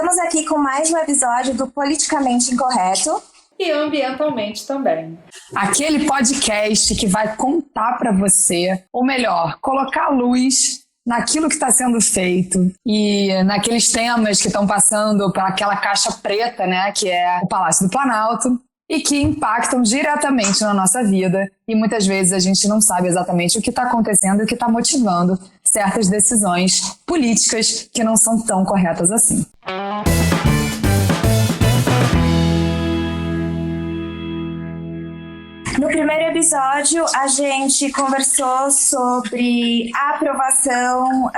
Estamos aqui com mais um episódio do Politicamente Incorreto. E ambientalmente também. Aquele podcast que vai contar para você, ou melhor, colocar luz naquilo que está sendo feito e naqueles temas que estão passando para aquela caixa preta, né, que é o Palácio do Planalto, e que impactam diretamente na nossa vida. E muitas vezes a gente não sabe exatamente o que está acontecendo e o que está motivando certas decisões políticas que não são tão corretas assim. No primeiro episódio, a gente conversou sobre a aprovação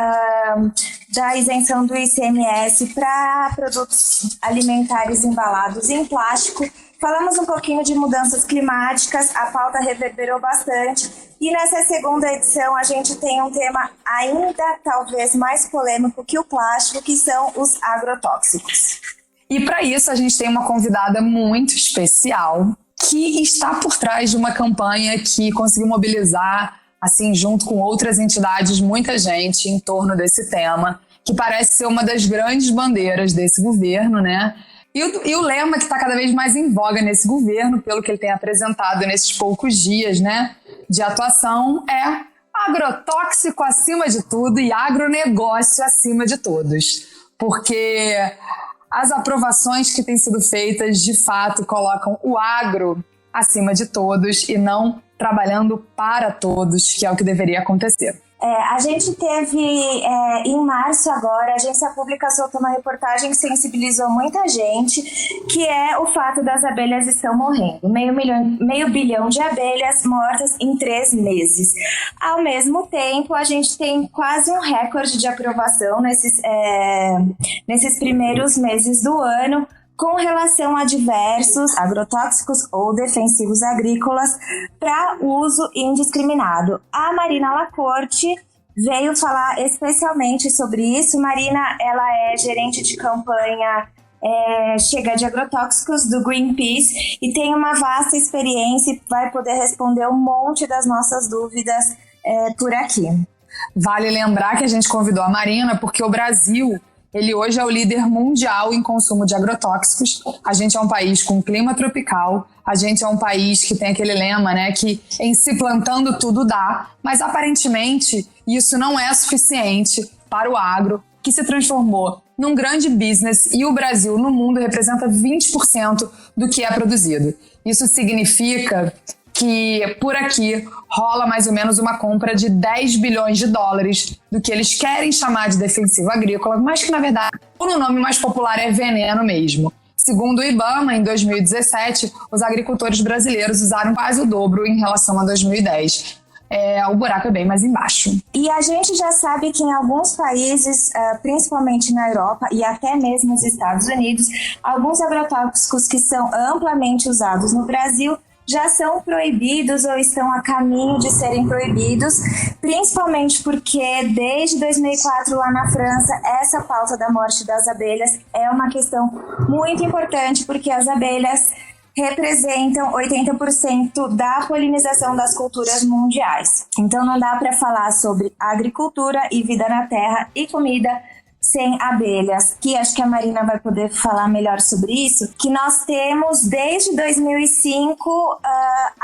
da isenção do ICMS para produtos alimentares embalados em plástico. Falamos um pouquinho de mudanças climáticas, a pauta reverberou bastante. E nessa segunda edição, a gente tem um tema ainda talvez mais polêmico que o plástico, que são os agrotóxicos. E para isso, a gente tem uma convidada muito especial, que está por trás de uma campanha que conseguiu mobilizar, assim, junto com outras entidades, muita gente em torno desse tema, que parece ser uma das grandes bandeiras desse governo, né? E o lema que está cada vez mais em voga nesse governo, pelo que ele tem apresentado nesses poucos dias, né, de atuação, é agrotóxico acima de tudo e agronegócio acima de todos. Porque as aprovações que têm sido feitas, de fato, colocam o agro acima de todos e não trabalhando para todos, que é o que deveria acontecer. A gente teve, em março agora, a agência pública soltou uma reportagem que sensibilizou muita gente, que é o fato das abelhas estão morrendo. Meio bilhão de abelhas mortas em 3 meses. Ao mesmo tempo, a gente tem quase um recorde de aprovação nesses primeiros meses do ano, com relação a diversos agrotóxicos ou defensivos agrícolas para uso indiscriminado. A Marina Lacorte veio falar especialmente sobre isso. Marina, ela é gerente de campanha Chega de Agrotóxicos do Greenpeace e tem uma vasta experiência e vai poder responder um monte das nossas dúvidas por aqui. Vale lembrar que a gente convidou a Marina porque o Brasil, ele hoje é o líder mundial em consumo de agrotóxicos. A gente é um país com clima tropical, a gente é um país que tem aquele lema, né, que em se plantando tudo dá, mas aparentemente isso não é suficiente para o agro, que se transformou num grande business e o Brasil no mundo representa 20% do que é produzido. Isso significa que por aqui rola mais ou menos uma compra de 10 bilhões de dólares do que eles querem chamar de defensivo agrícola, mas que na verdade o nome mais popular é veneno mesmo. Segundo o IBAMA, em 2017, os agricultores brasileiros usaram quase o dobro em relação a 2010. O buraco é bem mais embaixo. E a gente já sabe que em alguns países, principalmente na Europa e até mesmo nos Estados Unidos, alguns agrotóxicos que são amplamente usados no Brasil já são proibidos ou estão a caminho de serem proibidos, principalmente porque desde 2004 lá na França, essa pauta da morte das abelhas é uma questão muito importante, porque as abelhas representam 80% da polinização das culturas mundiais. Então não dá para falar sobre agricultura e vida na terra e comida sem abelhas, que acho que a Marina vai poder falar melhor sobre isso, que nós temos desde 2005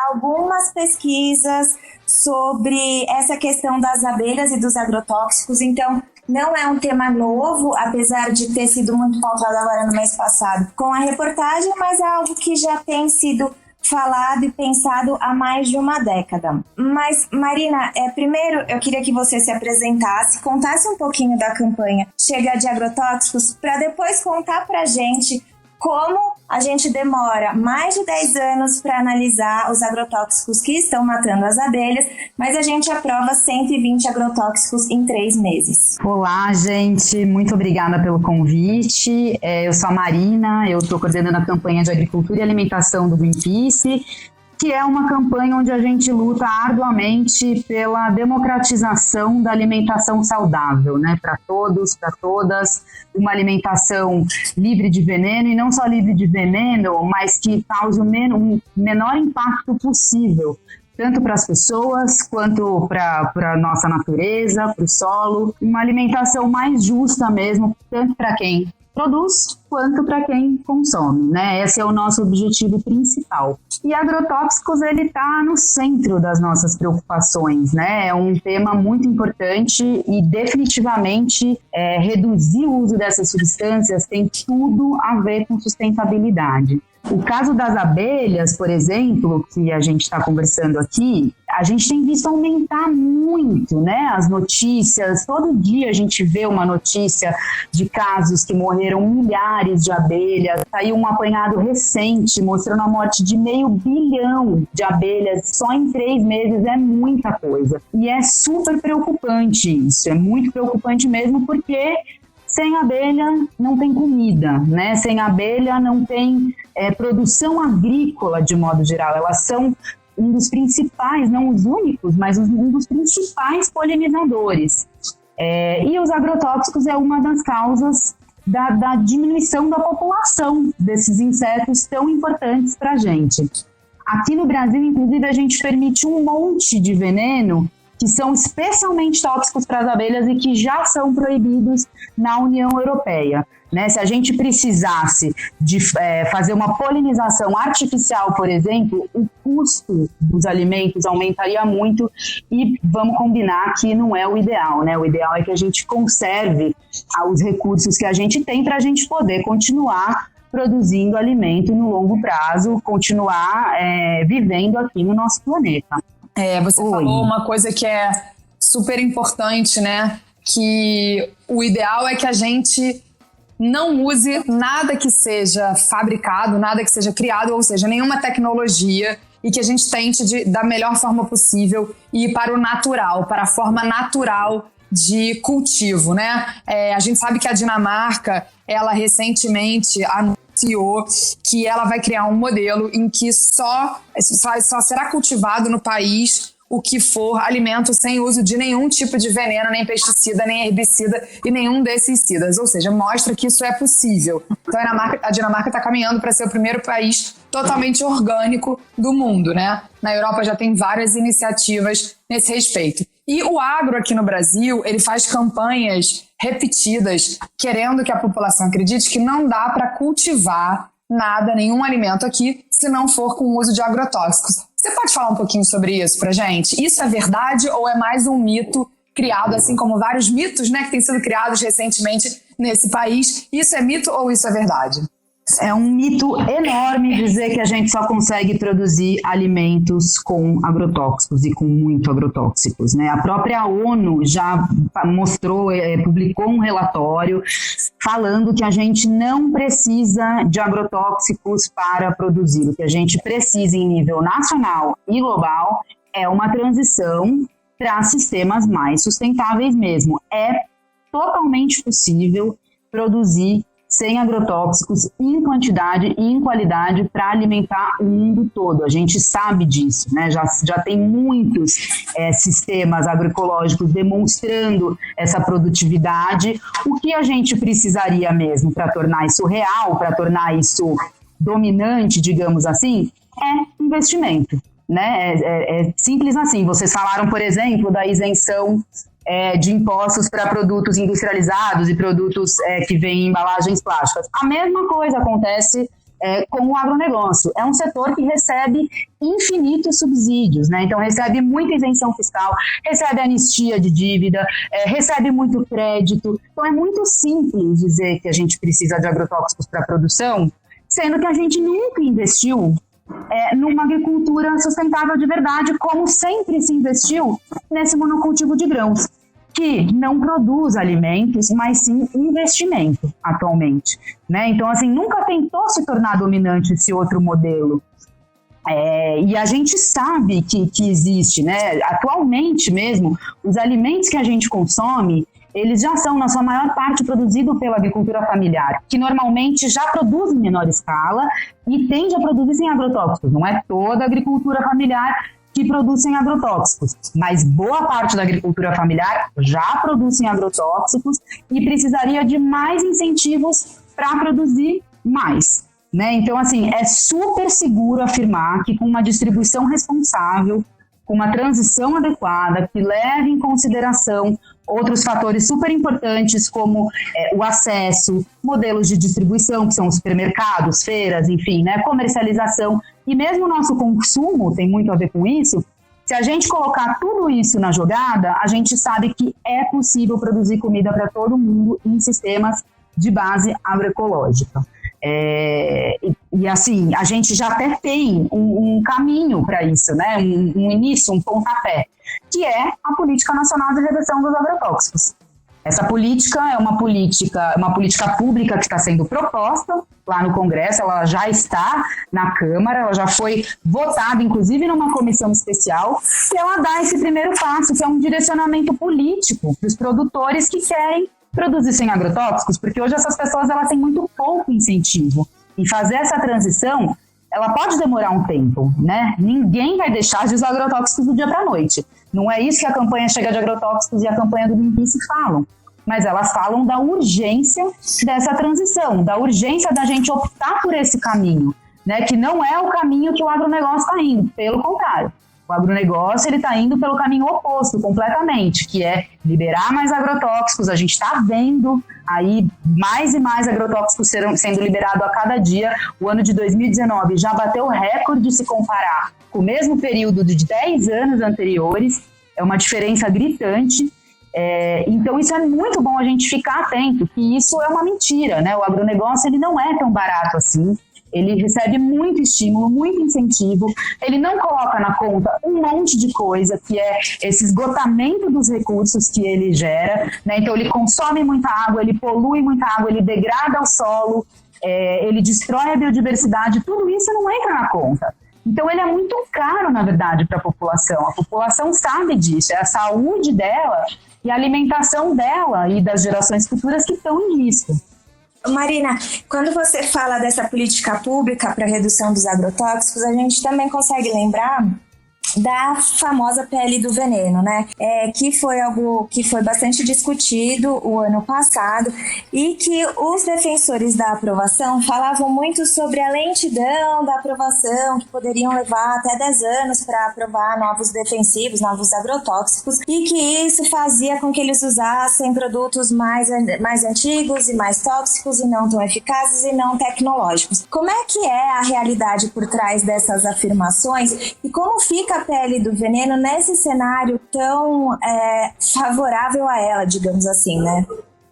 algumas pesquisas sobre essa questão das abelhas e dos agrotóxicos. Então não é um tema novo, apesar de ter sido muito pautado agora no mês passado com a reportagem, mas é algo que já tem sido falado e pensado há mais de uma década. Mas, Marina, primeiro eu queria que você se apresentasse, contasse um pouquinho da campanha Chega de Agrotóxicos, para depois contar pra gente como a gente demora mais de 10 anos para analisar os agrotóxicos que estão matando as abelhas, mas a gente aprova 120 agrotóxicos em 3 meses. Olá, gente. Muito obrigada pelo convite. Eu sou a Marina, eu estou coordenando a campanha de Agricultura e Alimentação do Greenpeace, que é uma campanha onde a gente luta arduamente pela democratização da alimentação saudável, né? Para todos, para todas, uma alimentação livre de veneno, e não só livre de veneno, mas que cause o menor impacto possível, tanto para as pessoas quanto para a nossa natureza, para o solo, uma alimentação mais justa mesmo, tanto para quem produz quanto para quem consome, né? Esse é o nosso objetivo principal. E agrotóxicos, ele está no centro das nossas preocupações, né? É um tema muito importante e definitivamente reduzir o uso dessas substâncias tem tudo a ver com sustentabilidade. O caso das abelhas, por exemplo, que a gente está conversando aqui, a gente tem visto aumentar muito, né? As notícias, todo dia a gente vê uma notícia de casos que morreram milhares de abelhas. Saiu um apanhado recente mostrando a morte de 500 milhões de abelhas só em 3 meses, é muita coisa. E é super preocupante isso, é muito preocupante mesmo, porque sem abelha não tem comida, né? Sem abelha não tem produção agrícola de modo geral. Elas são um dos principais, não os únicos, mas um dos principais polinizadores. E os agrotóxicos é uma das causas da diminuição da população desses insetos tão importantes para a gente. Aqui no Brasil, inclusive, a gente permite um monte de veneno que são especialmente tóxicos para as abelhas e que já são proibidos na União Europeia. Né? Se a gente precisasse de fazer uma polinização artificial, por exemplo, o custo dos alimentos aumentaria muito e vamos combinar que não é o ideal, né? O ideal é que a gente conserve os recursos que a gente tem para a gente poder continuar produzindo alimento no longo prazo, continuar vivendo aqui no nosso planeta. Você falou uma coisa que é super importante, né? Que o ideal é que a gente não use nada que seja fabricado, nada que seja criado, ou seja, nenhuma tecnologia, e que a gente tente da melhor forma possível ir para o natural, para a forma natural de cultivo, né? A gente sabe que a Dinamarca, ela recentemente anunciou que ela vai criar um modelo em que só será cultivado no país o que for alimento sem uso de nenhum tipo de veneno, nem pesticida, nem herbicida e nenhum desses cidas. Ou seja, mostra que isso é possível. Então a Dinamarca está caminhando para ser o primeiro país totalmente orgânico do mundo, né? Na Europa já tem várias iniciativas nesse respeito. E o agro aqui no Brasil, ele faz campanhas repetidas, querendo que a população acredite que não dá para cultivar nada, nenhum alimento aqui, se não for com o uso de agrotóxicos. Você pode falar um pouquinho sobre isso pra gente? Isso é verdade ou é mais um mito criado, assim como vários mitos, né, que têm sido criados recentemente nesse país? Isso é mito ou isso é verdade? É um mito enorme dizer que a gente só consegue produzir alimentos com agrotóxicos e com muito agrotóxicos, né? A própria ONU já mostrou, publicou um relatório falando que a gente não precisa de agrotóxicos para produzir. O que a gente precisa em nível nacional e global é uma transição para sistemas mais sustentáveis mesmo. É totalmente possível produzir sem agrotóxicos, em quantidade e em qualidade para alimentar o mundo todo. A gente sabe disso, né? Já tem muitos sistemas agroecológicos demonstrando essa produtividade. O que a gente precisaria mesmo para tornar isso real, para tornar isso dominante, digamos assim, é investimento, né? É simples assim. Vocês falaram, por exemplo, da isenção de impostos para produtos industrializados e produtos que vêm em embalagens plásticas. A mesma coisa acontece com o agronegócio. É um setor que recebe infinitos subsídios, né? Então recebe muita isenção fiscal, recebe anistia de dívida, recebe muito crédito. Então é muito simples dizer que a gente precisa de agrotóxicos para a produção, sendo que a gente nunca investiu numa agricultura sustentável de verdade, como sempre se investiu nesse monocultivo de grãos, que não produz alimentos, mas sim investimento atualmente, né? Então, assim, nunca tentou se tornar dominante esse outro modelo. E a gente sabe que existe, né? Atualmente mesmo, os alimentos que a gente consome, eles já são, na sua maior parte, produzidos pela agricultura familiar, que normalmente já produz em menor escala e tende a produzir sem agrotóxicos. Não é toda a agricultura familiar que produz sem agrotóxicos, mas boa parte da agricultura familiar já produz sem agrotóxicos e precisaria de mais incentivos para produzir mais, né? Então, assim, é super seguro afirmar que com uma distribuição responsável, com uma transição adequada, que leve em consideração outros fatores super importantes como o acesso, modelos de distribuição, que são os supermercados, feiras, enfim, né, comercialização, e mesmo o nosso consumo tem muito a ver com isso. Se a gente colocar tudo isso na jogada, a gente sabe que é possível produzir comida para todo mundo em sistemas de base agroecológica. E assim, a gente já até tem um caminho para isso, né? Um início, um pontapé, que é a Política Nacional de Redução dos Agrotóxicos. Essa política é uma política pública que está sendo proposta lá no Congresso, ela já está na Câmara, ela já foi votada, inclusive numa comissão especial, e ela dá esse primeiro passo, que é um direcionamento político para os produtores que querem produzir sem agrotóxicos, porque hoje essas pessoas elas têm muito pouco incentivo. E fazer essa transição, ela pode demorar um tempo, né? Ninguém vai deixar de usar agrotóxicos do dia para a noite. Não é isso que a campanha Chega de Agrotóxicos e a campanha do Greenpeace falam. Mas elas falam da urgência dessa transição, da urgência da gente optar por esse caminho, né? Que não é o caminho que o agronegócio está indo, pelo contrário. O agronegócio está indo pelo caminho oposto completamente, que é liberar mais agrotóxicos. A gente está vendo aí mais e mais agrotóxicos sendo liberados a cada dia. O ano de 2019 já bateu o recorde se comparar com o mesmo período de 10 anos anteriores. É uma diferença gritante. Então isso é muito bom a gente ficar atento, que isso é uma mentira, né? O agronegócio ele não é tão barato assim. Ele recebe muito estímulo, muito incentivo, ele não coloca na conta um monte de coisa, que é esse esgotamento dos recursos que ele gera, né? Então ele consome muita água, ele polui muita água, ele degrada o solo, ele destrói a biodiversidade, tudo isso não entra na conta. Então ele é muito caro, na verdade, para a população sabe disso, é a saúde dela e a alimentação dela e das gerações futuras que estão em risco. Marina, quando você fala dessa política pública para a redução dos agrotóxicos, a gente também consegue lembrar da famosa PL do veneno, né? Que foi algo que foi bastante discutido o ano passado e que os defensores da aprovação falavam muito sobre a lentidão da aprovação, que poderiam levar até 10 anos para aprovar novos defensivos, novos agrotóxicos, e que isso fazia com que eles usassem produtos mais antigos e mais tóxicos e não tão eficazes e não tecnológicos. Como é que é a realidade por trás dessas afirmações e como fica a PL do veneno nesse cenário tão favorável a ela, digamos assim, né?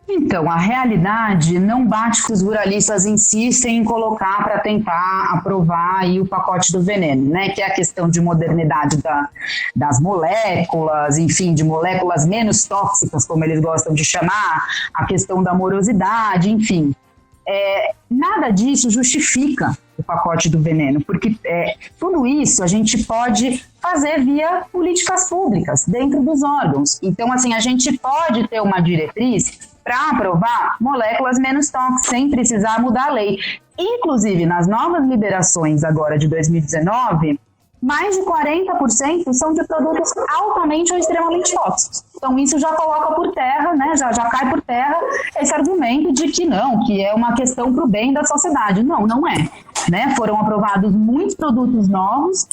Então, a realidade não bate que os ruralistas insistem em colocar para tentar aprovar aí o pacote do veneno, né? Que é a questão de modernidade das moléculas, enfim, de moléculas menos tóxicas, como eles gostam de chamar, a questão da morosidade, enfim. Nada disso justifica o pacote do veneno, porque tudo isso a gente pode fazer via políticas públicas dentro dos órgãos. Então, assim, a gente pode ter uma diretriz para aprovar moléculas menos tóxicas sem precisar mudar a lei. Inclusive, nas novas liberações agora de 2019, mais de 40% são de produtos altamente ou extremamente tóxicos. Então isso já coloca por terra, né, já cai por terra esse argumento de que não, que é uma questão para o bem da sociedade. Não, não é. Né? Foram aprovados muitos produtos novos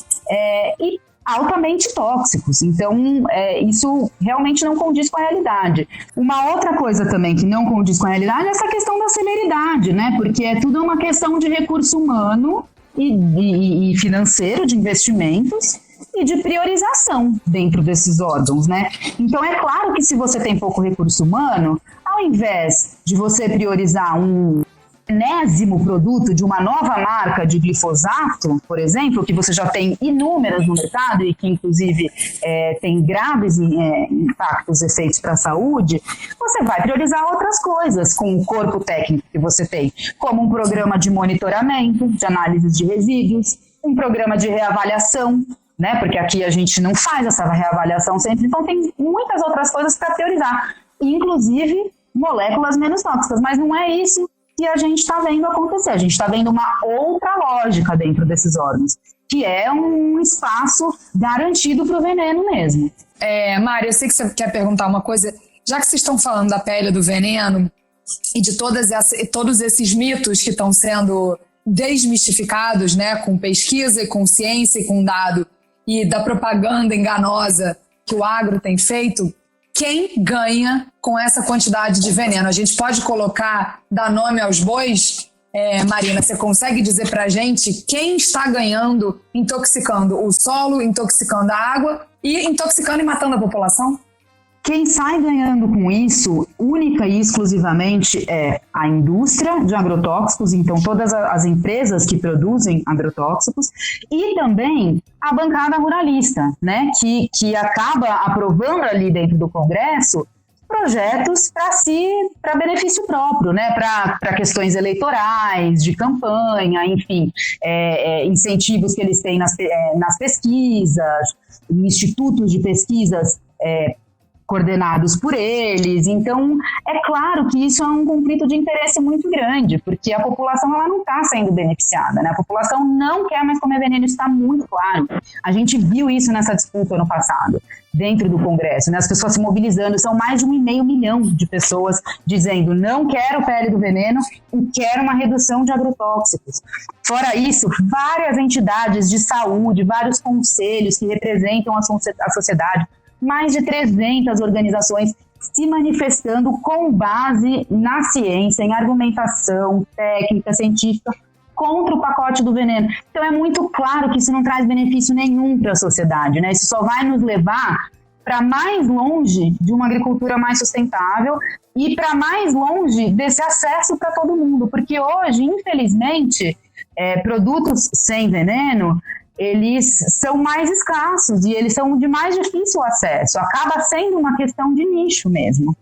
e altamente tóxicos. Então isso realmente não condiz com a realidade. Uma outra coisa também que não condiz com a realidade é essa questão da celeridade, né? Porque é tudo uma questão de recurso humano e financeiro, de investimentos e de priorização dentro desses órgãos, né? Então é claro que se você tem pouco recurso humano, ao invés de você priorizar um enésimo produto de uma nova marca de glifosato, por exemplo, que você já tem inúmeras no mercado e que inclusive tem graves impactos, efeitos para a saúde, você vai priorizar outras coisas com o corpo técnico que você tem, como um programa de monitoramento, de análise de resíduos, um programa de reavaliação, né? Porque aqui a gente não faz essa reavaliação sempre, então tem muitas outras coisas para priorizar, inclusive moléculas menos tóxicas, mas não é isso que a gente está vendo acontecer. A gente está vendo uma outra lógica dentro desses órgãos, que é um espaço garantido para o veneno mesmo. Mari, eu sei que você quer perguntar uma coisa. Já que vocês estão falando da pele do veneno e de todos esses mitos que estão sendo desmistificados, né, com pesquisa e com ciência e com dado, e da propaganda enganosa que o agro tem feito, quem ganha com essa quantidade de veneno? A gente pode dar nome aos bois? Marina, você consegue dizer pra gente quem está ganhando, intoxicando o solo, intoxicando a água e intoxicando e matando a população? Quem sai ganhando com isso, única e exclusivamente, é a indústria de agrotóxicos, então todas as empresas que produzem agrotóxicos, e também a bancada ruralista, né, que acaba aprovando ali dentro do Congresso projetos para benefício próprio, né, para questões eleitorais, de campanha, enfim, incentivos que eles têm nas pesquisas, institutos de pesquisas coordenados por eles. Então, é claro que isso é um conflito de interesse muito grande, porque a população ela não está sendo beneficiada, né? A população não quer mais comer veneno, isso está muito claro. A gente viu isso nessa disputa ano passado, dentro do Congresso, né? As pessoas se mobilizando, são mais de 1,5 milhão de pessoas dizendo não quero pele do veneno e quero uma redução de agrotóxicos. Fora isso, várias entidades de saúde, vários conselhos que representam a sociedade, mais de 300 organizações se manifestando com base na ciência, em argumentação técnica, científica, contra o pacote do veneno. Então é muito claro que isso não traz benefício nenhum para a sociedade, né? Isso só vai nos levar para mais longe de uma agricultura mais sustentável e para mais longe desse acesso para todo mundo, porque hoje, infelizmente, produtos sem veneno eles são mais escassos e eles são de mais difícil acesso. Acaba sendo uma questão de nicho mesmo.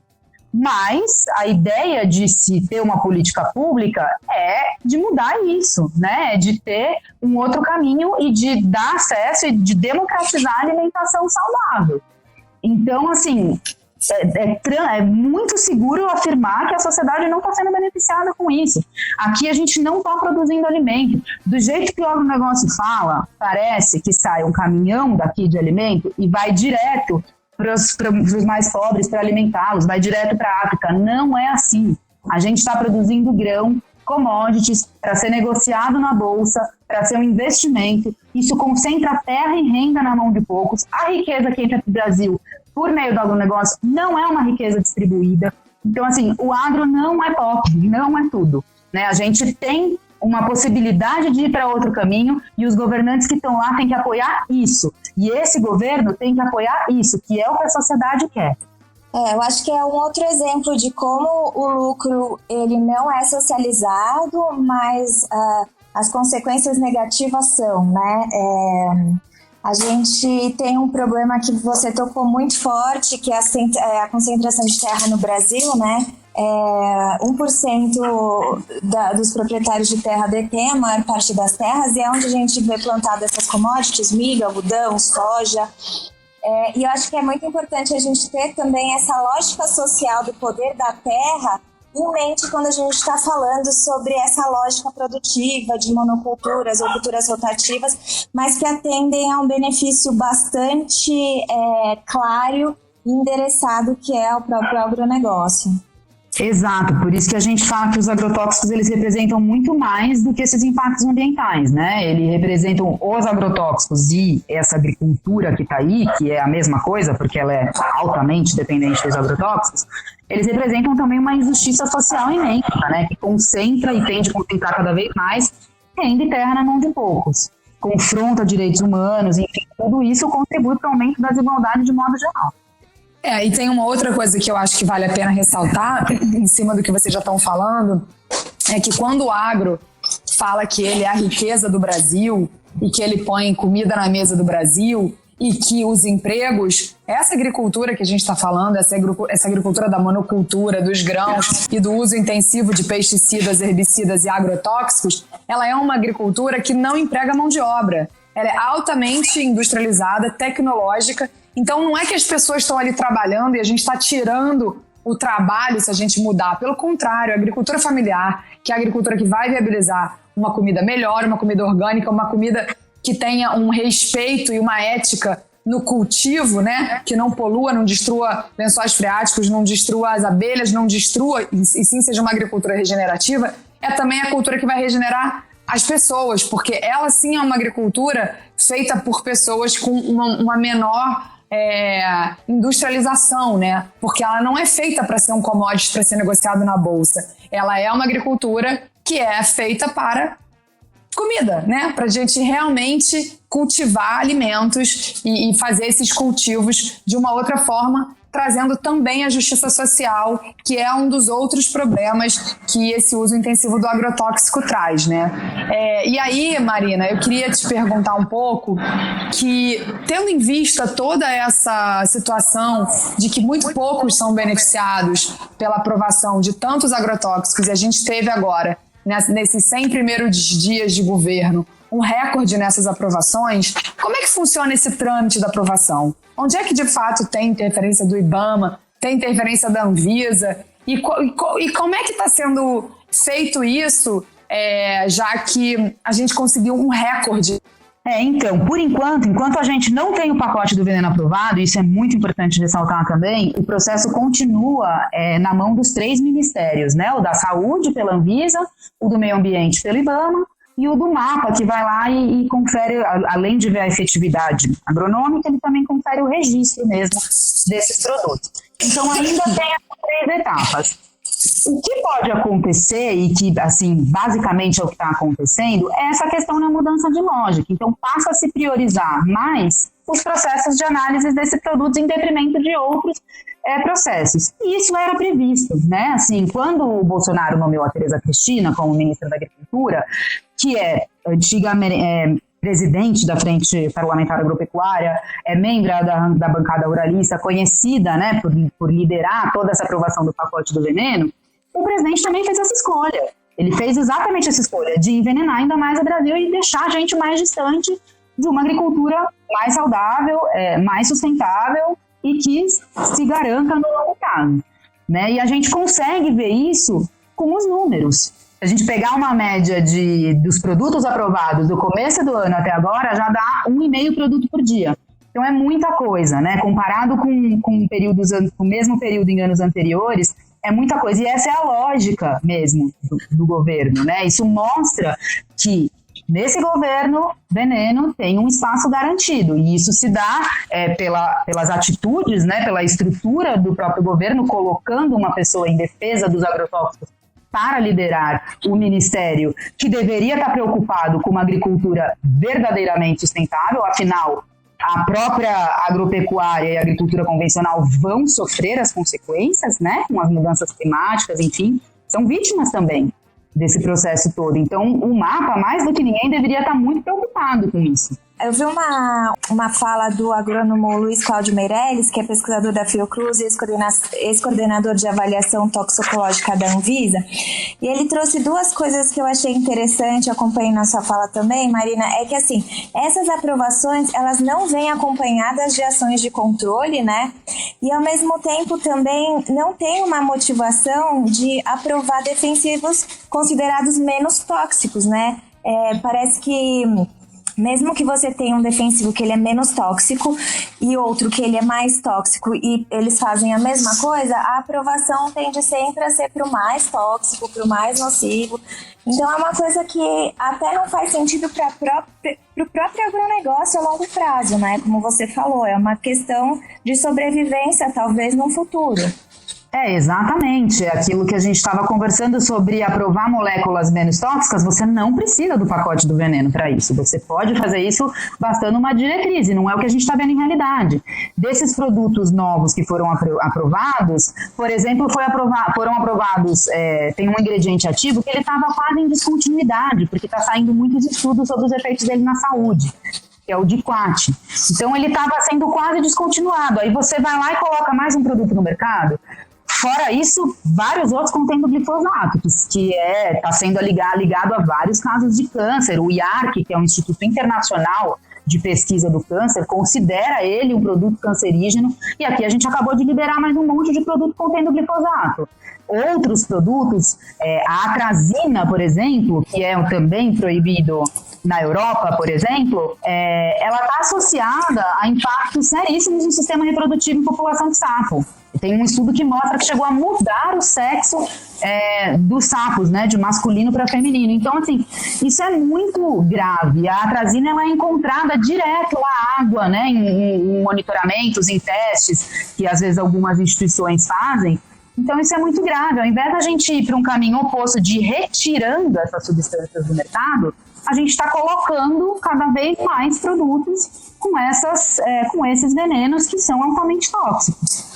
Mas a ideia de se ter uma política pública é de mudar isso, né? De ter um outro caminho e de dar acesso e de democratizar a alimentação saudável. Então, assim, é muito seguro afirmar que a sociedade não está sendo beneficiada com isso. Aqui a gente não está produzindo alimento. Do jeito que o agronegócio fala, parece que sai um caminhão daqui de alimento e vai direto para os mais pobres para alimentá-los, vai direto para a África. Não é assim. A gente está produzindo grão, commodities, para ser negociado na bolsa, para ser um investimento. Isso concentra terra e renda na mão de poucos. A riqueza que entra para o Brasil por meio do agronegócio não é uma riqueza distribuída. Então, assim, o agro não é pop, não é tudo, né? A gente tem uma possibilidade de ir para outro caminho e os governantes que estão lá têm que apoiar isso. E esse governo tem que apoiar isso, que é o que a sociedade quer. Eu acho que é um outro exemplo de como o lucro ele não é socializado, mas as consequências negativas são, né? A gente tem um problema que você tocou muito forte, que é a concentração de terra no Brasil, né? 1% dos proprietários de terra detém a maior parte das terras e é onde a gente vê plantado essas commodities, milho, algodão, soja. E eu acho que é muito importante a gente ter também essa lógica social do poder da terra em mente quando a gente está falando sobre essa lógica produtiva de monoculturas ou culturas rotativas, mas que atendem a um benefício bastante claro e endereçado, que é o próprio agronegócio. Exato, por isso que a gente fala que os agrotóxicos eles representam muito mais do que esses impactos ambientais, né? Eles representam os agrotóxicos e essa agricultura que está aí, que é a mesma coisa, porque ela é altamente dependente dos agrotóxicos, eles representam também uma injustiça social imensa, né? Que concentra e tende a concentrar cada vez mais renda e terra na mão de poucos. Confronta direitos humanos, enfim, tudo isso contribui para o aumento da desigualdade de modo geral. E tem uma outra coisa que eu acho que vale a pena ressaltar, em cima do que vocês já estão falando, é que quando o agro fala que ele é a riqueza do Brasil e que ele põe comida na mesa do Brasil e que os empregos, essa agricultura que a gente está falando, essa agricultura da monocultura, dos grãos e do uso intensivo de pesticidas, herbicidas e agrotóxicos, ela é uma agricultura que não emprega mão de obra. Ela é altamente industrializada, tecnológica. Então não é que as pessoas estão ali trabalhando e a gente está tirando o trabalho se a gente mudar. Pelo contrário, a agricultura familiar, que é a agricultura que vai viabilizar uma comida melhor, uma comida orgânica, uma comida que tenha um respeito e uma ética no cultivo, né? Que não polua, não destrua lençóis freáticos, não destrua as abelhas, não destrua, e sim seja uma agricultura regenerativa, é também a cultura que vai regenerar as pessoas, porque ela sim é uma agricultura feita por pessoas com uma menor industrialização, né? Porque ela não é feita para ser um commodity, para ser negociado na bolsa. Ela é uma agricultura que é feita para comida, né? Para a gente realmente cultivar alimentos e fazer esses cultivos de uma outra forma, trazendo também a justiça social, que é um dos outros problemas que esse uso intensivo do agrotóxico traz, né? E aí, Marina, eu queria te perguntar um pouco que, tendo em vista toda essa situação de que muito poucos são beneficiados pela aprovação de tantos agrotóxicos, e a gente teve agora, nesses 100 primeiros dias de governo, um recorde nessas aprovações, como é que funciona esse trâmite da aprovação? Onde é que, de fato, tem interferência do IBAMA, tem interferência da Anvisa? E como é que está sendo feito isso, já que a gente conseguiu um recorde? Então, por enquanto a gente não tem o pacote do veneno aprovado, isso é muito importante ressaltar também, o processo continua na mão dos 3 ministérios, né? O da Saúde pela Anvisa, o do Meio Ambiente pelo IBAMA, e o do MAPA, que vai lá e confere, além de ver a efetividade agronômica, ele também confere o registro mesmo desses produtos. Então, ainda tem essas 3 etapas. O que pode acontecer, e que, assim, basicamente é o que está acontecendo, é essa questão da mudança de lógica. Então, passa a se priorizar mais os processos de análise desse produto em detrimento de outros processos. E isso era previsto, né? Assim, quando o Bolsonaro nomeou a Tereza Cristina como ministra da Agricultura, que é antiga presidente da Frente Parlamentar Agropecuária, é membro da bancada ruralista, conhecida, né, por liderar toda essa aprovação do pacote do veneno, o presidente também fez essa escolha. Ele fez exatamente essa escolha de envenenar ainda mais o Brasil e deixar a gente mais distante de uma agricultura mais saudável, mais sustentável e que se garanta no longo prazo, né? E a gente consegue ver isso com os números. Se a gente pegar uma média dos produtos aprovados do começo do ano até agora, já dá 1,5 produto por dia. Então é muita coisa, né? Comparado com o mesmo período em anos anteriores, é muita coisa. E essa é a lógica mesmo do governo, né? Isso mostra que nesse governo, veneno tem um espaço garantido, e isso se dá pelas atitudes, né, pela estrutura do próprio governo, colocando uma pessoa em defesa dos agrotóxicos para liderar o ministério, que deveria estar preocupado com uma agricultura verdadeiramente sustentável. Afinal, a própria agropecuária e a agricultura convencional vão sofrer as consequências, né, com as mudanças climáticas, enfim, são vítimas também desse processo todo. Então, o MAPA, mais do que ninguém, deveria estar muito preocupado com isso. Eu vi uma fala do agrônomo Luiz Cláudio Meirelles, que é pesquisador da Fiocruz e ex-coordenador de avaliação toxicológica da Anvisa, e ele trouxe 2 coisas que eu achei interessante, acompanhei na sua fala também, Marina, é que assim, essas aprovações, elas não vêm acompanhadas de ações de controle, né? E ao mesmo tempo também não tem uma motivação de aprovar defensivos considerados menos tóxicos, né? Parece que mesmo que você tenha um defensivo que ele é menos tóxico e outro que ele é mais tóxico e eles fazem a mesma coisa, a aprovação tende sempre a ser para o mais tóxico, para o mais nocivo. Então é uma coisa que até não faz sentido para o próprio agronegócio a longo prazo, né? Como você falou, é uma questão de sobrevivência, talvez, no futuro. Exatamente. Aquilo que a gente estava conversando sobre aprovar moléculas menos tóxicas, você não precisa do pacote do veneno para isso. Você pode fazer isso bastando uma diretriz, e não é o que a gente está vendo em realidade. Desses produtos novos que foram aprovados, por exemplo, foram aprovados, tem um ingrediente ativo que ele estava quase em descontinuidade, porque está saindo muitos estudos sobre os efeitos dele na saúde, que é o DICOAT. Então ele estava sendo quase descontinuado. Aí você vai lá e coloca mais um produto no mercado. Fora isso, vários outros contendo glifosato, que está sendo ligado a vários casos de câncer. O IARC, que é um Instituto Internacional de Pesquisa do Câncer, considera ele um produto cancerígeno, e aqui a gente acabou de liberar mais um monte de produto contendo glifosato. Outros produtos, a atrazina, por exemplo, que é também proibido na Europa, por exemplo, ela está associada a impactos seríssimos no sistema reprodutivo em população de sapo. Tem um estudo que mostra que chegou a mudar o sexo dos sapos, né, de masculino para feminino. Então, assim, isso é muito grave. A atrazina ela é encontrada direto na água, né, em monitoramentos, em testes que às vezes algumas instituições fazem. Então, isso é muito grave. Ao invés da gente ir para um caminho oposto de ir retirando essas substâncias do mercado, a gente está colocando cada vez mais produtos com esses venenos que são altamente tóxicos.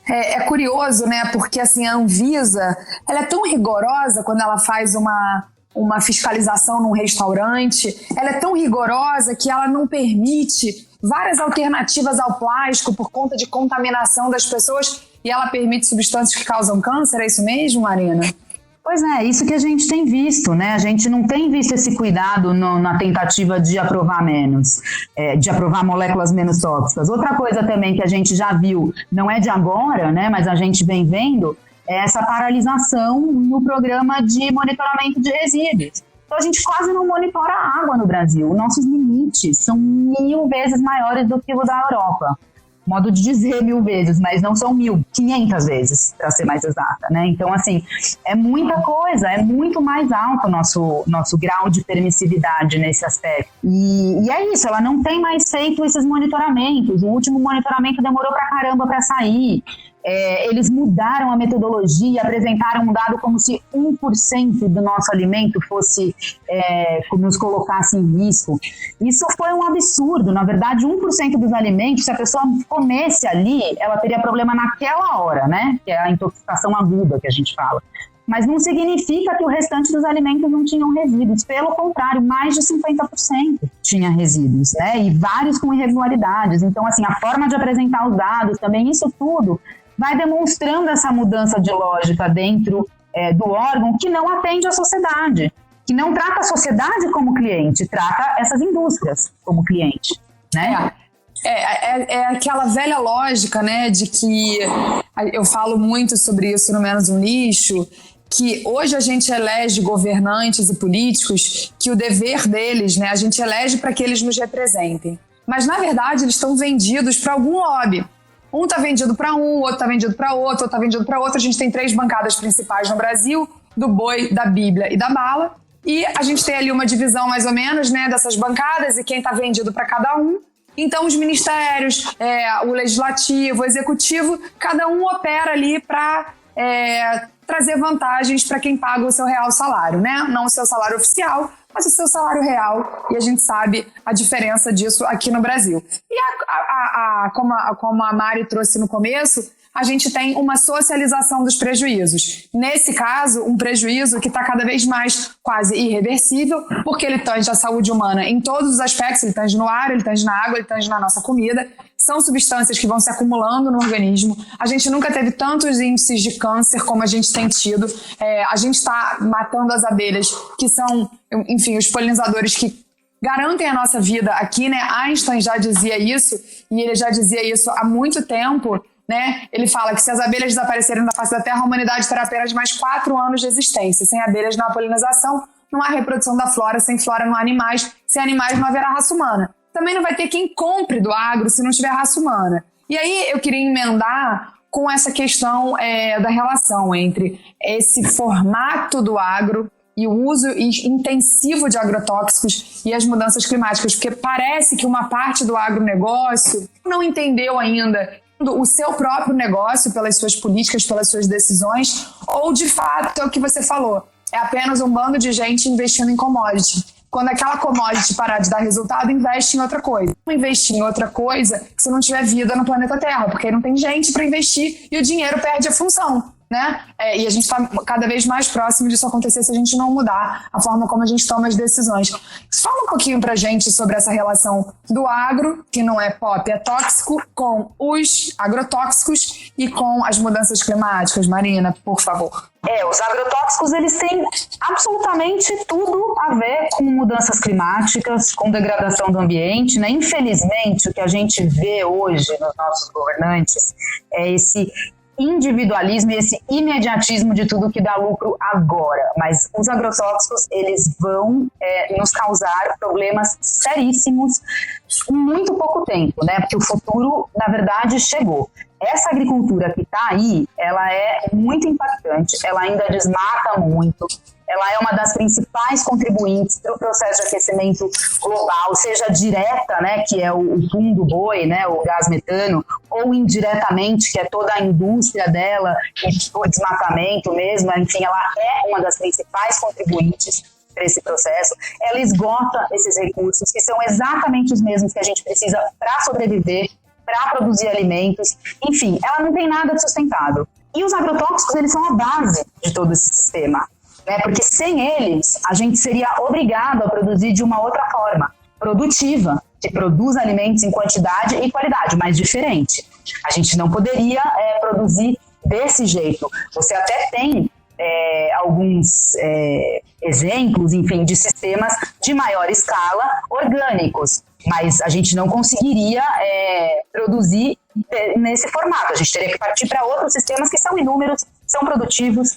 É curioso, né? Porque assim, a Anvisa, ela é tão rigorosa quando ela faz uma fiscalização num restaurante, ela é tão rigorosa que ela não permite várias alternativas ao plástico por conta de contaminação das pessoas e ela permite substâncias que causam câncer, é isso mesmo, Marina? Pois é, isso que a gente tem visto, né? A gente não tem visto esse cuidado na tentativa de aprovar menos, de aprovar moléculas menos tóxicas. Outra coisa também que a gente já viu, não é de agora, né? Mas a gente vem vendo, é essa paralisação no programa de monitoramento de resíduos. Então a gente quase não monitora a água no Brasil. Nossos limites são 1000 vezes maiores do que o da Europa. Modo de dizer 1000 vezes, mas não são 1500 vezes, para ser mais exata, né? Então, assim, é muita coisa, é muito mais alto o nosso grau de permissividade nesse aspecto. E é isso, ela não tem mais feito esses monitoramentos. O último monitoramento demorou pra caramba para sair. Eles mudaram a metodologia, apresentaram um dado como se 1% do nosso alimento fosse, nos colocasse em risco. Isso foi um absurdo. Na verdade, 1% dos alimentos, se a pessoa comesse ali, ela teria problema naquela hora, né? Que é a intoxicação aguda que a gente fala. Mas não significa que o restante dos alimentos não tinham resíduos. Pelo contrário, mais de 50% tinha resíduos, né? E vários com irregularidades. Então, assim, a forma de apresentar os dados também, isso tudo vai demonstrando essa mudança de lógica dentro do órgão que não atende à sociedade, que não trata a sociedade como cliente, trata essas indústrias como cliente, né? É aquela velha lógica, né, de que eu falo muito sobre isso no Menos um Lixo, que hoje a gente elege governantes e políticos que o dever deles, né, a gente elege para que eles nos representem. Mas, na verdade, eles estão vendidos para algum lobby. Um está vendido para um, outro está vendido para outro está vendido para outro. A gente tem 3 bancadas principais no Brasil, do boi, da Bíblia e da bala. E a gente tem ali uma divisão, mais ou menos, né, dessas bancadas e quem está vendido para cada um. Então, os ministérios, o legislativo, o executivo, cada um opera ali para trazer vantagens para quem paga o seu real salário, né? Não o seu salário oficial, mas o seu salário real. E a gente sabe a diferença disso aqui no Brasil. E como a Mari trouxe no começo, a gente tem uma socialização dos prejuízos. Nesse caso, um prejuízo que está cada vez mais quase irreversível, porque ele tange a saúde humana em todos os aspectos, ele tange no ar, ele tange na água, ele tange na nossa comida. São substâncias que vão se acumulando no organismo. A gente nunca teve tantos índices de câncer como a gente tem tido. A gente está matando as abelhas, que são, enfim, os polinizadores que garantem a nossa vida aqui, né? Einstein já dizia isso, e ele já dizia isso há muito tempo, né? Ele fala que se as abelhas desaparecerem da face da Terra, a humanidade terá apenas mais 4 anos de existência. Sem abelhas não há polinização, não há reprodução da flora, sem flora não há animais, sem animais não haverá raça humana. Também não vai ter quem compre do agro se não tiver raça humana. E aí eu queria emendar com essa questão da relação entre esse formato do agro e o uso intensivo de agrotóxicos e as mudanças climáticas, porque parece que uma parte do agronegócio não entendeu ainda o seu próprio negócio pelas suas políticas, pelas suas decisões, ou de fato é o que você falou, é apenas um bando de gente investindo em commodity. Quando aquela commodity parar de dar resultado, investe em outra coisa. Não investir em outra coisa se não tiver vida no planeta Terra, porque aí não tem gente para investir e o dinheiro perde a função, né? E a gente está cada vez mais próximo disso acontecer se a gente não mudar a forma como a gente toma as decisões. Fala um pouquinho pra gente sobre essa relação do agro, que não é pop, é tóxico, com os agrotóxicos e com as mudanças climáticas. Marina, por favor. Os agrotóxicos, eles têm absolutamente tudo a ver com mudanças climáticas, com degradação do ambiente, né? Infelizmente, o que a gente vê hoje nos nossos governantes é esse individualismo e esse imediatismo de tudo que dá lucro agora. Mas os agrotóxicos, eles vão nos causar problemas seríssimos em muito pouco tempo, né? Porque o futuro, na verdade, chegou. essa agricultura que está aí, ela é muito impactante, ela ainda desmata muito, ela é uma das principais contribuintes para o processo de aquecimento global, seja direta, né, que é o fumo do boi, né, o gás metano, ou indiretamente, que é toda a indústria dela, o desmatamento mesmo, enfim, ela é uma das principais contribuintes para esse processo. Ela esgota esses recursos, que são exatamente os mesmos que a gente precisa para sobreviver, para produzir alimentos, enfim, ela não tem nada de sustentável. E os agrotóxicos, eles são a base de todo esse sistema, né? Porque sem eles, a gente seria obrigado a produzir de uma outra forma, produtiva, que produz alimentos em quantidade e qualidade, mas diferente. A gente não poderia produzir desse jeito. Você até tem alguns exemplos, enfim, de sistemas de maior escala orgânicos, mas a gente não conseguiria produzir nesse formato. A gente teria que partir para outros sistemas que são inúmeros, são produtivos,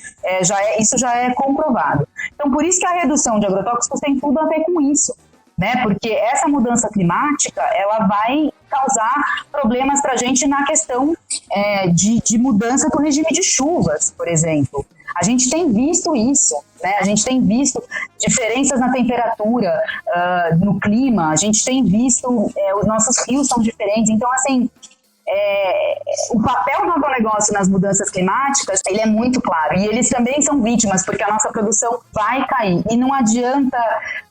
isso já é comprovado. Então, por isso que a redução de agrotóxicos tem tudo a ver com isso, né? Porque essa mudança climática, ela vai causar problemas para a gente na questão de mudança do regime de chuvas, por exemplo. A gente tem visto isso, né? A gente tem visto diferenças na temperatura, no clima, a gente tem visto os nossos rios são diferentes. Então, assim, o papel do agronegócio nas mudanças climáticas, ele é muito claro. E eles também são vítimas, porque a nossa produção vai cair. E não adianta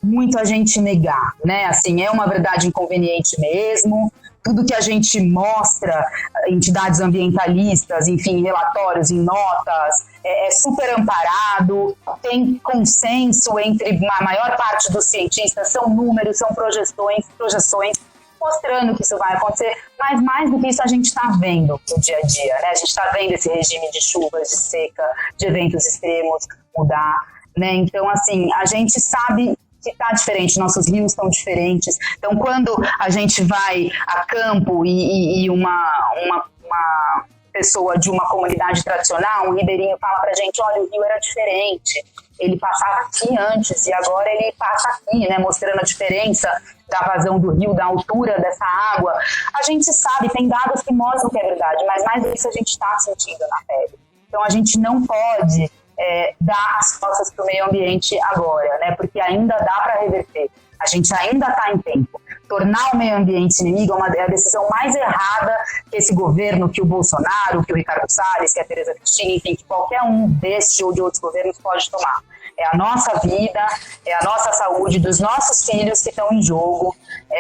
muito a gente negar, né? Assim, é uma verdade inconveniente mesmo. Tudo que a gente mostra, entidades ambientalistas, enfim, relatórios em notas, é super amparado, tem consenso entre a maior parte dos cientistas, são números, são projeções mostrando que isso vai acontecer, mas mais do que isso a gente está vendo no dia a dia, né? A gente está vendo esse regime de chuvas, de seca, de eventos extremos mudar, né? Então, assim, a gente sabe que está diferente, nossos rios estão diferentes. Então, quando a gente vai a campo e uma pessoa de uma comunidade tradicional, um ribeirinho, fala pra gente, olha, o rio era diferente, ele passava aqui antes e agora ele passa aqui, né, mostrando a diferença da vazão do rio, da altura dessa água. A gente sabe, tem dados que mostram que é verdade, mas mais disso a gente está sentindo na pele. Então, a gente não pode dar as costas para o meio ambiente agora, né? Porque ainda dá para reverter. A gente ainda está em tempo. Tornar o meio ambiente inimigo é a decisão mais errada que esse governo, que o Bolsonaro, que o Ricardo Salles, que a Tereza Cristina, enfim, que qualquer um deste ou de outros governos pode tomar. É a nossa vida, é a nossa saúde, dos nossos filhos que estão em jogo.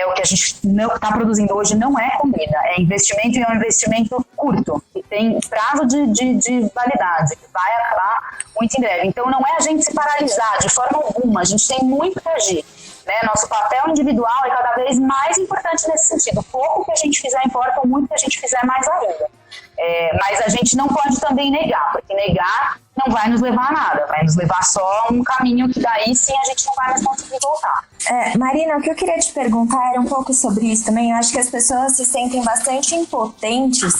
O que a gente está produzindo hoje não é comida, é investimento, e é um investimento curto, que tem prazo de validade, que vai acabar muito em breve. Então não é a gente se paralisar de forma alguma, a gente tem muito que agir. Né? Nosso papel individual é cada vez mais importante nesse sentido. Pouco que a gente fizer importa, ou muito que a gente fizer mais ainda. Mas a gente não pode também negar, porque negar não vai nos levar a nada, vai nos levar só a um caminho que daí sim a gente não vai mais conseguir voltar. Marina, o que eu queria te perguntar era um pouco sobre isso também. Eu acho que as pessoas se sentem bastante impotentes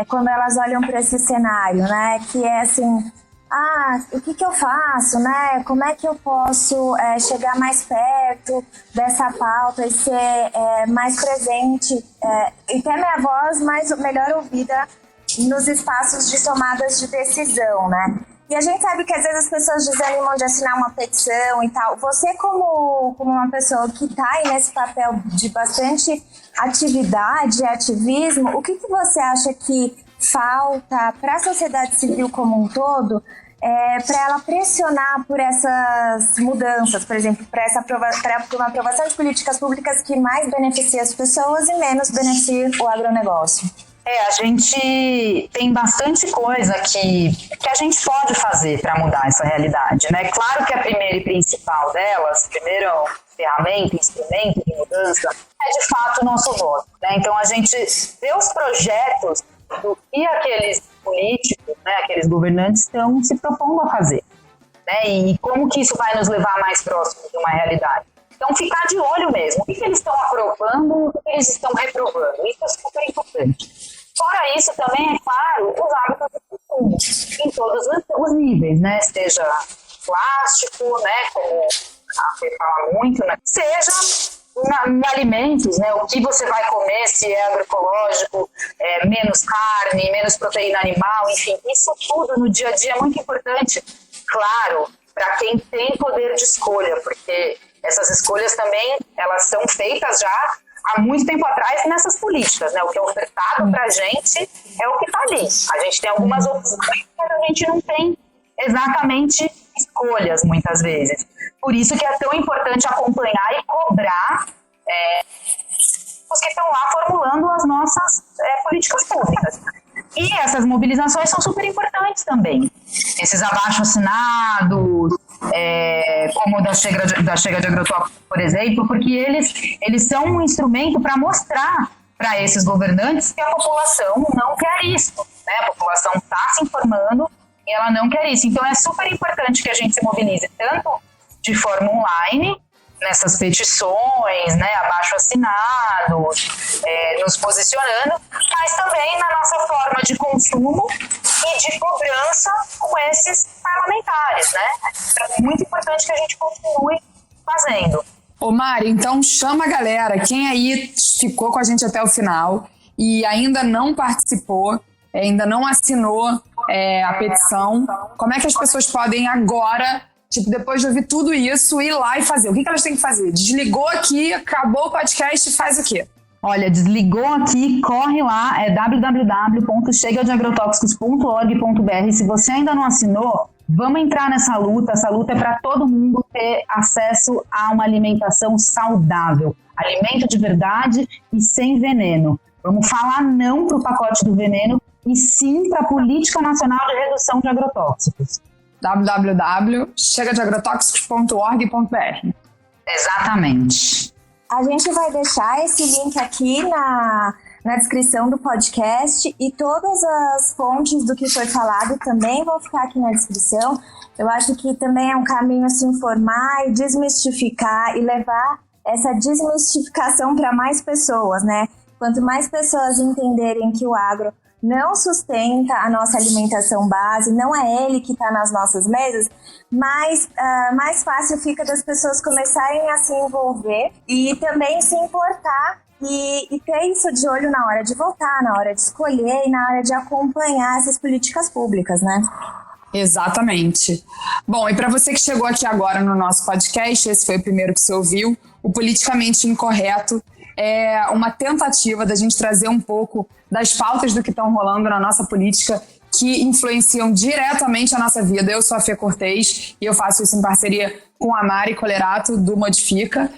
quando elas olham para esse cenário, né? Que é assim, o que eu faço, né? Como é que eu posso chegar mais perto dessa pauta e ser mais presente e ter minha voz melhor ouvida nos espaços de tomadas de decisão, né? E a gente sabe que às vezes as pessoas desanimam de assinar uma petição e tal. Você, como uma pessoa que está aí nesse papel de bastante atividade e ativismo, o que você acha que falta para a sociedade civil como um todo para ela pressionar por essas mudanças, por exemplo, para uma aprovação de políticas públicas que mais beneficia as pessoas e menos beneficia o agronegócio? A gente tem bastante coisa que a gente pode fazer para mudar essa realidade, né? Claro que a primeira e principal delas, primeiro ferramenta, instrumento de mudança, é de fato o nosso voto, né? Então a gente vê os projetos do que aqueles políticos, né, aqueles governantes estão se propondo a fazer, né? E como que isso vai nos levar mais próximo de uma realidade. Então, ficar de olho mesmo. O que eles estão aprovando, o que eles estão reprovando. Isso é super importante. Fora isso, também, é claro, os hábitos de consumo em todos os níveis, né? Seja plástico, né? Como a Fê fala muito, né? Seja em alimentos, né? O que você vai comer, se é agroecológico, menos carne, menos proteína animal, enfim, isso tudo no dia a dia é muito importante, claro, para quem tem poder de escolha, porque essas escolhas também, elas são feitas já há muito tempo atrás nessas políticas, né? O que é ofertado para a gente é o que está ali. A gente tem algumas opções, mas a gente não tem exatamente escolhas, muitas vezes. Por isso que é tão importante acompanhar e cobrar os que estão lá formulando as nossas políticas públicas. E essas mobilizações são super importantes também. Esses abaixo-assinados, como o da Chega de Agrotóxicos, por exemplo, porque eles são um instrumento para mostrar para esses governantes que a população não quer isso. Né? A população está se informando e ela não quer isso. Então é super importante que a gente se mobilize tanto de forma online, nessas petições, né, abaixo-assinados, nos posicionando, mas também na nossa forma de consumo e de cobrança com esses parlamentares, né? É muito importante que a gente continue fazendo. Ô Mari, então chama a galera, quem aí ficou com a gente até o final e ainda não participou, ainda não assinou a petição, como é que as pessoas podem agora, tipo, depois de ouvir tudo isso, ir lá e fazer? O que elas têm que fazer? Desligou aqui, acabou o podcast, faz o quê? Olha, desligou aqui, corre lá, é www.chegadeagrotóxicos.org.br. Se você ainda não assinou, vamos entrar nessa luta. Essa luta é para todo mundo ter acesso a uma alimentação saudável, alimento de verdade e sem veneno. Vamos falar não para o pacote do veneno e sim para a Política Nacional de Redução de Agrotóxicos. www.chegadeagrotóxicos.org.br. Exatamente. A gente vai deixar esse link aqui na descrição do podcast e todas as fontes do que foi falado também vão ficar aqui na descrição. Eu acho que também é um caminho se informar e desmistificar e levar essa desmistificação para mais pessoas, né? Quanto mais pessoas entenderem que o agro não sustenta a nossa alimentação base, não é ele que está nas nossas mesas, mais fácil fica das pessoas começarem a se envolver e também se importar e ter isso de olho na hora de votar, na hora de escolher e na hora de acompanhar essas políticas públicas, né? Exatamente. Bom, e para você que chegou aqui agora no nosso podcast, esse foi o primeiro que você ouviu, o Politicamente Incorreto é uma tentativa da gente trazer um pouco das pautas do que estão rolando na nossa política que influenciam diretamente a nossa vida. Eu sou a Fê Cortez e eu faço isso em parceria com a Mari Colerato, do Modifica.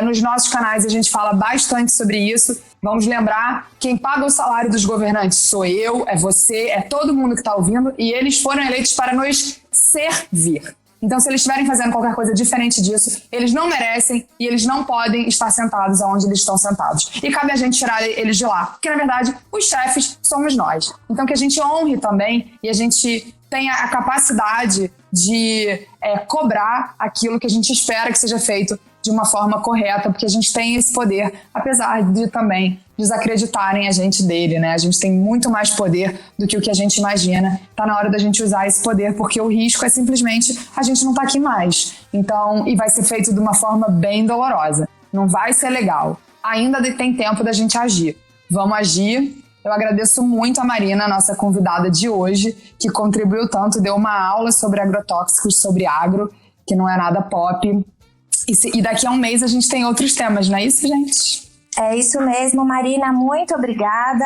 Nos nossos canais a gente fala bastante sobre isso. Vamos lembrar, quem paga o salário dos governantes sou eu, é você, é todo mundo que está ouvindo e eles foram eleitos para nos servir. Então, se eles estiverem fazendo qualquer coisa diferente disso, eles não merecem e eles não podem estar sentados onde eles estão sentados. E cabe a gente tirar eles de lá, porque, na verdade, os chefes somos nós. Então, que a gente honre também e a gente tenha a capacidade de cobrar aquilo que a gente espera que seja feito de uma forma correta, porque a gente tem esse poder, apesar de também desacreditarem a gente dele, né? A gente tem muito mais poder do que o que a gente imagina. Tá na hora da gente usar esse poder, porque o risco é simplesmente a gente não tá aqui mais. Então, e vai ser feito de uma forma bem dolorosa. Não vai ser legal. Ainda tem tempo da gente agir. Vamos agir. Eu agradeço muito a Marina, nossa convidada de hoje, que contribuiu tanto, deu uma aula sobre agrotóxicos, sobre agro, que não é nada pop. E daqui a um mês a gente tem outros temas, não é isso, gente? É isso mesmo, Marina, muito obrigada.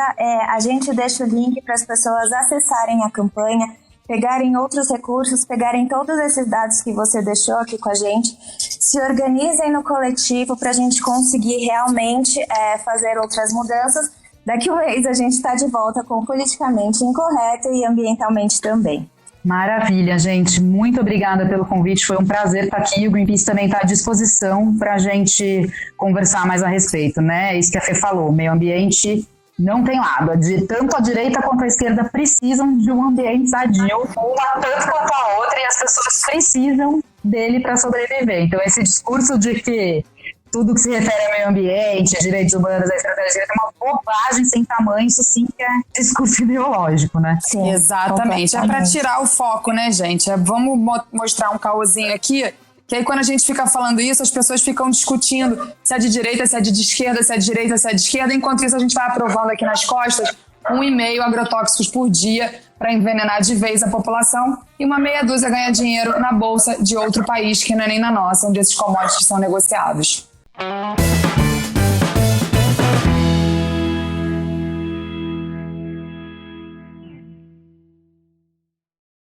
A gente deixa o link para as pessoas acessarem a campanha, pegarem outros recursos, pegarem todos esses dados que você deixou aqui com a gente, se organizem no coletivo para a gente conseguir realmente fazer outras mudanças. Daqui a um mês a gente está de volta com Politicamente Incorreto e ambientalmente também. Maravilha, gente. Muito obrigada pelo convite. Foi um prazer estar aqui. O Greenpeace também está à disposição para a gente conversar mais a respeito, né? Isso que a Fê falou. Meio ambiente não tem lado. Tanto a direita quanto a esquerda precisam de um ambiente sadio, uma tanto quanto a outra, e as pessoas precisam dele para sobreviver. Então, esse discurso de que tudo que se refere ao meio ambiente, a direitos humanos, a estratégia é uma bobagem sem tamanho, isso sim que é discurso ideológico, né? Sim, exatamente. É para tirar o foco, né, gente? Vamos mostrar um caosinho aqui Que aí quando a gente fica falando isso, as pessoas ficam discutindo se é de direita, se é de esquerda, se é de direita, se é de esquerda. Enquanto isso, a gente vai aprovando aqui nas costas 1,5 agrotóxicos por dia para envenenar de vez a população, e uma meia dúzia ganha dinheiro na bolsa de outro país que não é nem na nossa, onde esses commodities são negociados.